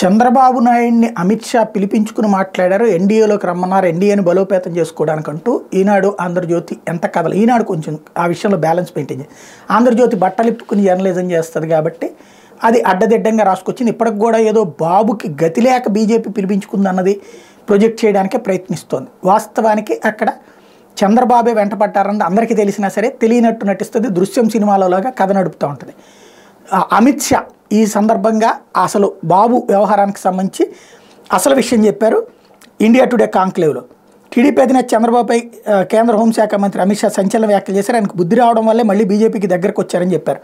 చంద్రబాబు నాయుడిని అమిత్ షా పిలిపించుకుని మాట్లాడారు. ఎన్డీఏలోకి రమ్మన్నారు, ఎన్డీఏని బలోపేతం చేసుకోవడానికంటూ. ఈనాడు ఆంధ్రజ్యోతి ఎంత కథలు, ఈనాడు కొంచెం ఆ విషయంలో బ్యాలెన్స్ మెయింటైన్ చేసి, ఆంధ్రజ్యోతి బట్టలిప్పుకుని జర్నలిజం చేస్తుంది కాబట్టి అది అడ్డదిడ్డంగా రాసుకొచ్చింది. ఇప్పటికి కూడా ఏదో బాబుకి గతి లేక బీజేపీ పిలిపించుకుందన్నది ప్రొజెక్ట్ చేయడానికే ప్రయత్నిస్తోంది. వాస్తవానికి అక్కడ చంద్రబాబే వెంటపడ్డారన్నది అందరికీ తెలిసినా సరే తెలియనట్టు నటిస్తుంది. దృశ్యం సినిమాలలోగా కథ నడుపుతూ ఉంటుంది. అమిత్ షా ఈ సందర్భంగా అసలు బాబు వ్యవహారానికి సంబంధించి అసలు విషయం చెప్పారు. ఇండియా టుడే కాంక్లేవ్లో టీడీపీ అధినేత చంద్రబాబుపై కేంద్ర హోంశాఖ మంత్రి అమిత్ షా సంచలన వ్యాఖ్యలు చేశారు. ఆయనకు బుద్ధి రావడం వల్లే మళ్ళీ బీజేపీకి దగ్గరకు వచ్చారని చెప్పారు.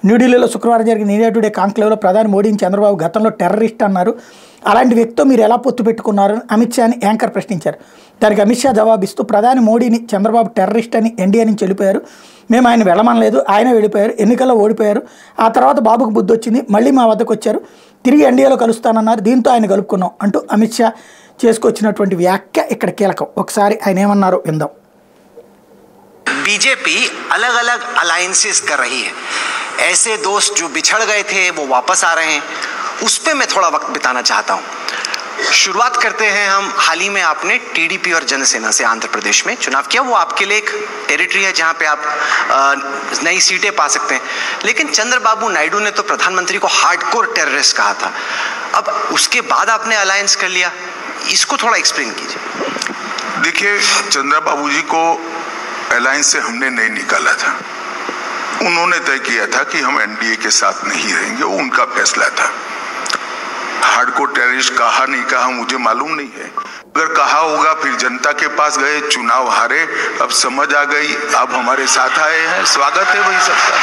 న్యూఢిల్లీలో శుక్రవారం జరిగిన ఇండియా టుడే కాంక్లేవ్లో ప్రధాని మోడీని చంద్రబాబు గతంలో టెర్రరిస్ట్ అన్నారు. అలాంటి వ్యక్తితో మీరు ఎలా పొత్తు పెట్టుకున్నారు అమిత్ షాని యాంకర్ ప్రశ్నించారు. దానికి అమిత్ షా జవాబిస్తూ ప్రధాని మోడీని చంద్రబాబు టెర్రరిస్ట్ అని ఎన్డీఏ నుంచి వెళ్ళిపోయారు. మేము ఆయన వెళ్ళమనలేదు, ఆయన వెళ్ళిపోయారు, ఎన్నికల్లో ఓడిపోయారు. ఆ తర్వాత బాబుకు బుద్ధి వచ్చింది, మళ్ళీ మా వద్దకు వచ్చారు, తిరిగి ఎన్డీఏలో కలుస్తానన్నారు, దీంతో ఆయన కలుపుకున్నాం అంటూ అమిత్ షా చేసుకొచ్చినటువంటి వ్యాఖ్య ఇక్కడ కీలకం. ఒకసారి ఆయన ఏమన్నారో విందాం. बीजेपी अलग अलग अलायंसेस कर रही है. ऐसे दोस्त जो बिछड़ गए थे वो वापस आ रहे हैं. उस पे मैं थोड़ा वक्त बिताना चाहता हूँ. शुरुआत करते हैं हम. हाल ही में आपने टीडीपी और जनसेना से आंध्र प्रदेश में चुनाव किया. वो आपके लिए एक टेरिटरी है जहाँ पे आप नई सीटें पा सकते हैं. लेकिन चंद्रबाबू नायडू ने तो प्रधानमंत्री को हार्डकोर टेररिस्ट कहा था. अब उसके बाद आपने अलायंस कर लिया, इसको थोड़ा एक्सप्लेन कीजिए. देखिए, चंद्रबाबू जी को अलायंस से हमने नहीं निकाला था. उन्होंने तय किया था कि हम एनडीए के साथ नहीं रहेंगे, वो उनका फैसला था. हार्डकोर टेररिस्ट कहा नहीं कहा मुझे मालूम नहीं है. अगर कहा होगा फिर जनता के पास गए, चुनाव हारे, अब समझ आ गई, अब हमारे साथ आए हैं, स्वागत है वही सबका.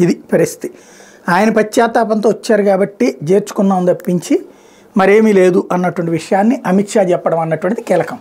ఇది పరిస్థితి. ఆయన పశ్చాత్తాపంతో వచ్చారు కాబట్టి చేర్చుకున్నాం తప్పించి మరేమీ లేదు అన్నటువంటి విషయాన్ని అమిత్ షా చెప్పడం అన్నటువంటిది కీలకం.